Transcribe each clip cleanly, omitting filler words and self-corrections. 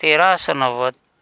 1390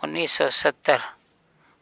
1970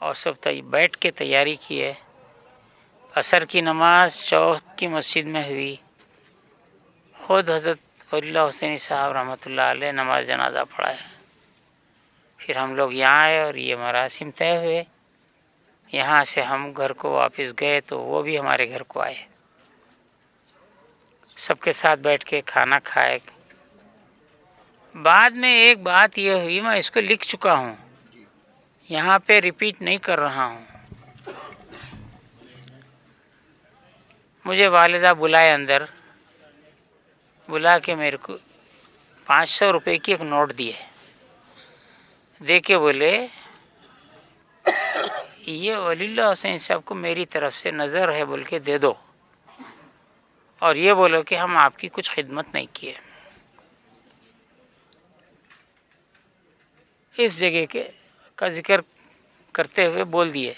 اور سب بیٹھ کے تیاری کی ہے. عصر کی نماز چوک کی مسجد میں ہوئی. خود حضرت ولی اللہ حسینی صاحب رحمۃ اللہ علیہ نماز جنازہ پڑھا ہے. پھر ہم لوگ یہاں آئے اور یہ مراسم طے ہوئے. یہاں سے ہم گھر کو واپس گئے تو وہ بھی ہمارے گھر کو آئے. سب کے ساتھ بیٹھ کے کھانا کھائے. بعد میں ایک بات یہ ہوئی، میں اس کو لکھ چکا ہوں، یہاں پہ ریپیٹ نہیں کر رہا ہوں. مجھے والدہ بلائے اندر، بلا کے میرے کو 500 روپے کی ایک نوٹ دیے. دے کے بولے یہ ولی اللہ حسین صاحب کو میری طرف سے نظر ہے بول کے دے دو، اور یہ بولو کہ ہم آپ کی کچھ خدمت نہیں کیے. اس جگہ کا ذکر کرتے ہوئے بول دیے.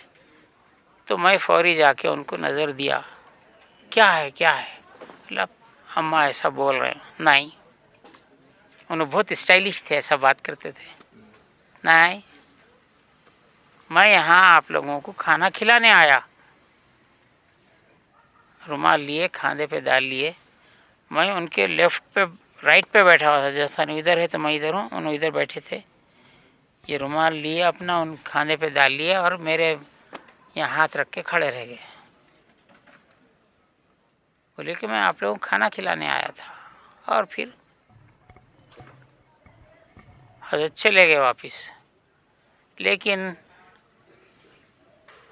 تو میں فوری جا کے ان کو نظر دیا. کیا ہے کیا ہے؟ اماں ایسا بول رہے ہیں. نہیں، انہوں بہت اسٹائلش تھے، ایسا بات کرتے تھے. نہیں، میں یہاں آپ لوگوں کو کھانا کھلانے آیا. رومال لیے، کھاندے پہ ڈال لیے. میں ان کے لیفٹ پہ رائٹ پہ بیٹھا ہوا تھا. جیسا ادھر ہے تو میں ادھر ہوں، انہوں ادھر بیٹھے تھے. یہ رومال لیے اپنا ان کھاندے پہ ڈال لیے اور میرے یہاں ہاتھ رکھ کے کھڑے رہ گئے. بولے کہ میں آپ لوگوں کو کھانا کھلانے آیا تھا. اور پھر حضرت چلے گئے واپس. لیکن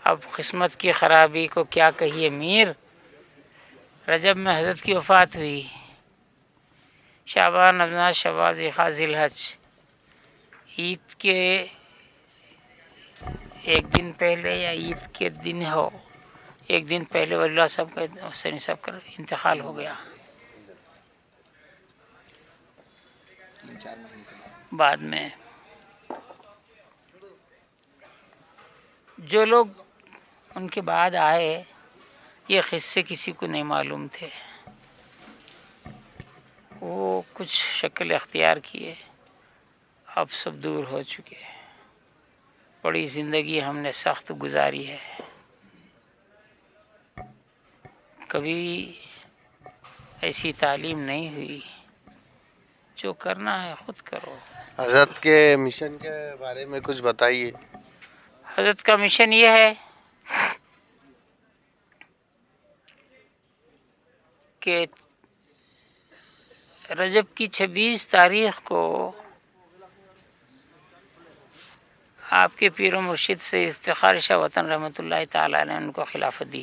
اب قسمت کی خرابی کو کیا کہیے. میر رجب میں حضرت کی وفات ہوئی. شعبان، رمضان، شوال، ذوالحجہ، ذی الحج، عید کے ایک دن پہلے یا عید کے دن ہو، ایک دن پہلے ولی اللہ صاحب کا، حسینی صاحب کا انتقال ہو گیا. بعد میں جو لوگ ان کے بعد آئے، یہ قصے کسی کو نہیں معلوم تھے. وہ کچھ شکل اختیار کیے، اب سب دور ہو چکے. بڑی زندگی ہم نے سخت گزاری ہے. کبھی ایسی تعلیم نہیں ہوئی. جو کرنا ہے خود کرو. حضرت کے مشن کے بارے میں کچھ بتائیے. حضرت کا مشن یہ ہے کہ رجب کی 26 تاریخ کو آپ کے پیر و مرشد سے افتخار شاہ وطن رحمۃ اللہ تعالیٰ نے ان کو خلافت دی.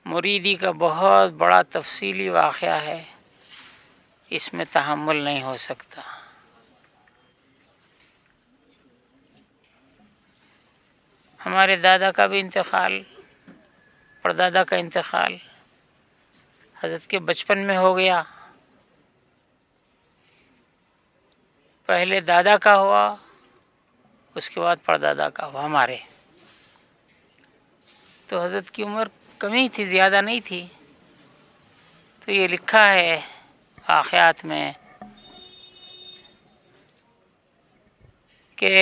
مریدی کا بہت بڑا تفصیلی واقعہ ہے، اس میں تحمل نہیں ہو سکتا. ہمارے دادا کا بھی انتقال، پردادا کا انتقال حضرت کے بچپن میں ہو گیا. پہلے دادا کا ہوا، اس کے بعد پردادا کا ہوا ہمارے. تو حضرت کی عمر کمی تھی، زیادہ نہیں تھی. تو یہ لکھا ہے واقعات میں کہ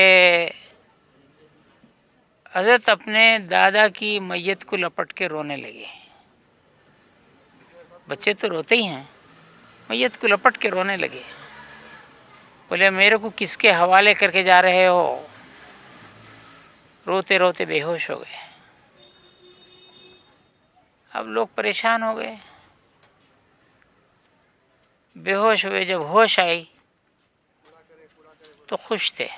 حضرت اپنے دادا کی میت کو لپٹ کے رونے لگے. بچے تو روتے ہی ہیں، میت کو لپٹ کے رونے لگے. بولے میرے کو کس کے حوالے کر کے جا رہے ہو؟ روتے روتے بے ہوش ہو گئے. اب لوگ پریشان ہو گئے. بے ہوش ہوئے. جب ہوش آئی تو خوش تھے.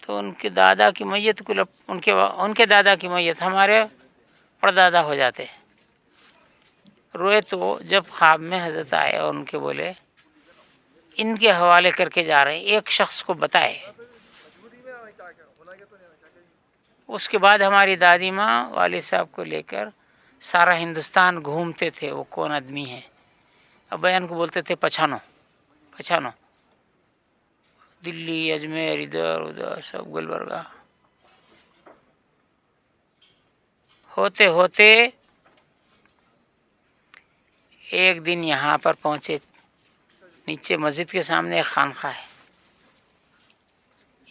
تو ان کے دادا کی میت کو ان کے دادا کی میت ہمارے پردادا ہو جاتے. روئے تو جب خواب میں حضرت آئے اور ان کے بولے ان کے حوالے کر کے جا رہے ہیں، ایک شخص کو بتائے. اس کے بعد ہماری دادی ماں والد صاحب کو لے کر سارا ہندوستان گھومتے تھے. وہ کون آدمی ہے؟ اب بیان کو بولتے تھے پچھانو پچھانو. دلی، اجمیر، ادھر ادھر سب گلبرگہ. ہوتے ہوتے ایک دن یہاں پر پہنچے. نیچے مسجد کے سامنے ایک خانقاہ ہے،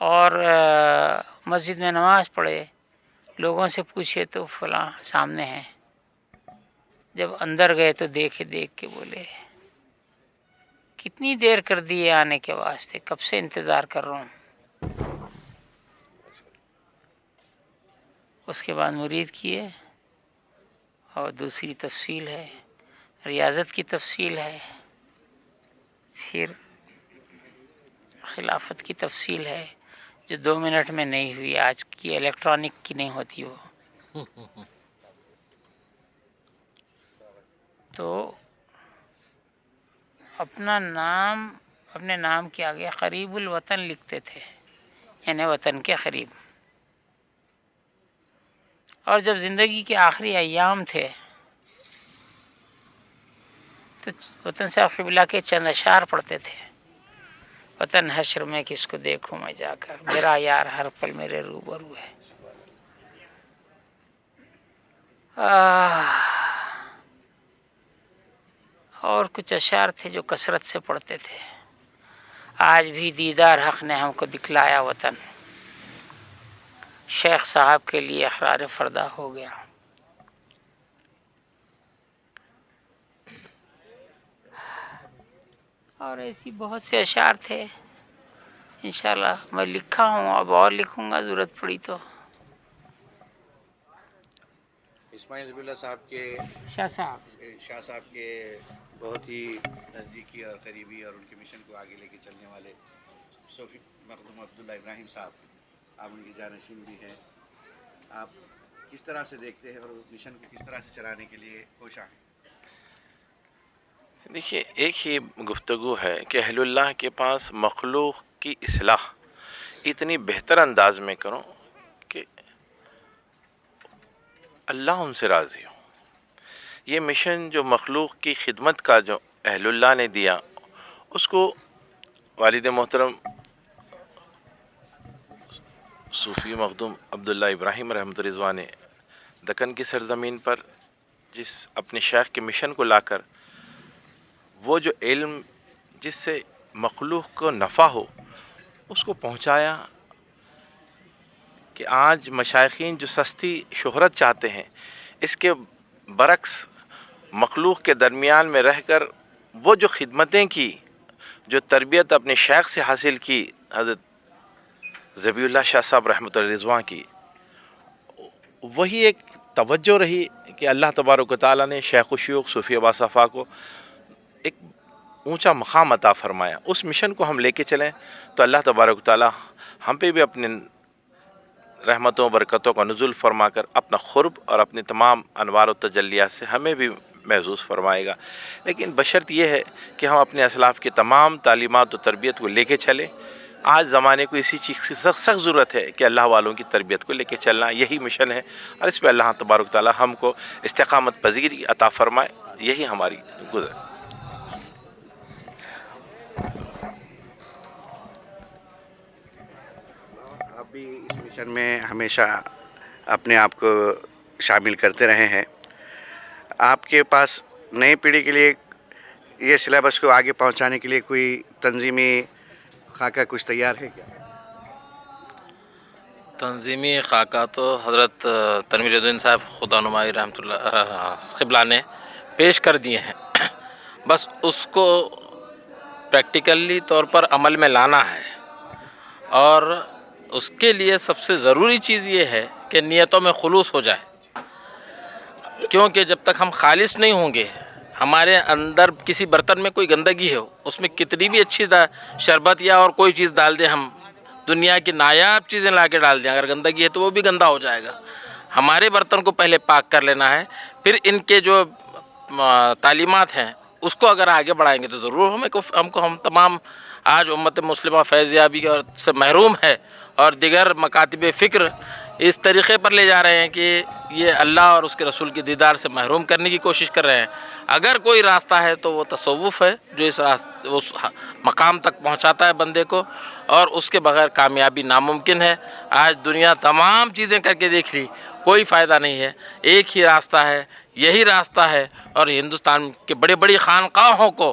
اور مسجد میں نماز پڑھے، لوگوں سے پوچھے تو فلاں سامنے ہیں، جب اندر گئے تو دیکھ کے بولے کتنی دیر کر دی ہے آنے کے واسطے، کب سے انتظار کر رہا ہوں۔ اس کے بعد مرید کیے، اور دوسری تفصیل ہے، ریاضت کی تفصیل ہے، پھر خلافت کی تفصیل ہے جو 2 منٹ میں نہیں ہوئی، آج کی الیکٹرانک کی نہیں ہوتی وہ۔ تو اپنے نام کے آگے قریب الوطن لکھتے تھے، یعنی وطن کے قریب۔ اور جب زندگی کے آخری ایام تھے تو وطن صاحب قبلہ کے چند اشعار پڑھتے تھے، وطن حشر میں کس کو دیکھوں میں جا کر، میرا یار ہر پل میرے روبرو ہے۔ اور کچھ اشعار تھے جو کثرت سے پڑھتے تھے، آج بھی دیدار حق نے ہم کو دکھلایا وطن، شیخ صاحب کے لیے احرار فردا ہو گیا۔ اور ایسی بہت سے اشعار تھے، انشاءاللہ میں لکھا ہوں، اب اور لکھوں گا ضرورت پڑی تو۔ اسماعیل ذبیح اللہ صاحب کے شاہ صاحب کے بہت ہی نزدیکی اور قریبی اور ان کے مشن کو آگے لے کے چلنے والے صوفی مخدوم عبداللہ ابراہیم صاحب، آپ ان کی جانشین بھی ہیں، آپ کس طرح سے دیکھتے ہیں اور مشن کو کس طرح سے چلانے کے لیے کوشاں ہیں؟ دیکھیے، ایک ہی گفتگو ہے کہ اہل اللہ کے پاس مخلوق کی اصلاح اتنی بہتر انداز میں کروں کہ اللہ ان سے راضی ہو۔ یہ مشن جو مخلوق کی خدمت کا جو اہل اللہ نے دیا، اس کو والد محترم صوفی مخدوم عبداللہ ابراہیم رحمۃ رضوان نے دکن کی سرزمین پر جس اپنے شیخ کے مشن کو لا کر وہ جو علم جس سے مخلوق کو نفع ہو اس کو پہنچایا، کہ آج مشائخین جو سستی شہرت چاہتے ہیں، اس کے برعکس مخلوق کے درمیان میں رہ کر وہ جو خدمتیں کی، جو تربیت اپنے شیخ سے حاصل کی حضرت ذبیح اللہ شاہ صاحب رحمۃ اللہ رضوان کی، وہی ایک توجہ رہی کہ اللہ تبارک و تعالیٰ نے شیخ الشیوخ صوفی ابا صفا کو ایک اونچا مقام عطا فرمایا۔ اس مشن کو ہم لے کے چلیں تو اللہ تبارک و تعالیٰ ہم پہ بھی اپنے رحمتوں و برکتوں کا نزول فرما کر اپنا قرب اور اپنے تمام انوار و تجلیات سے ہمیں بھی محظوظ فرمائے گا۔ لیکن بشرط یہ ہے کہ ہم اپنے اسلاف کی تمام تعلیمات و تربیت کو لے کے چلیں۔ آج زمانے کو اسی چیز کی سخت ضرورت ہے کہ اللہ والوں کی تربیت کو لے کے چلنا، یہی مشن ہے، اور اس پہ اللہ تبارک تعالیٰ ہم کو استقامت پذیری عطا فرمائے، یہی ہماری گزر۔ آپ بھی اس مشن میں ہمیشہ اپنے آپ کو شامل کرتے رہے ہیں، آپ کے پاس نئی پیڑھی کے لیے یہ سلیبس کو آگے پہنچانے کے لیے کوئی تنظیمی خاکہ کچھ تیار ہے کیا؟ تنظیمی خاکہ تو حضرت تنویر الدین صاحب خدا نمائی رحمۃ اللہ قبلہ نے پیش کر دیے ہیں، بس اس کو پریکٹیکلی طور پر عمل میں لانا ہے، اور اس کے لیے سب سے ضروری چیز یہ ہے کہ نیتوں میں خلوص ہو جائے، کیونکہ جب تک ہم خالص نہیں ہوں گے، ہمارے اندر کسی برتن میں کوئی گندگی ہو، اس میں کتنی بھی اچھی شربت یا اور کوئی چیز ڈال دیں، ہم دنیا کی نایاب چیزیں لا کے ڈال دیں، اگر گندگی ہے تو وہ بھی گندا ہو جائے گا۔ ہمارے برتن کو پہلے پاک کر لینا ہے، پھر ان کے جو تعلیمات ہیں اس کو اگر آگے بڑھائیں گے تو ضرور ہم تمام آج امت مسلمہ فیض یابی اور سے محروم ہے، اور دیگر مکاتب فکر اس طریقے پر لے جا رہے ہیں کہ یہ اللہ اور اس کے رسول کی دیدار سے محروم کرنے کی کوشش کر رہے ہیں۔ اگر کوئی راستہ ہے تو وہ تصوف ہے، جو اس مقام تک پہنچاتا ہے بندے کو، اور اس کے بغیر کامیابی ناممکن ہے۔ آج دنیا تمام چیزیں کر کے دیکھ لی، کوئی فائدہ نہیں ہے، ایک ہی راستہ ہے، یہی راستہ ہے، اور ہندوستان کے بڑی خانقاہوں کو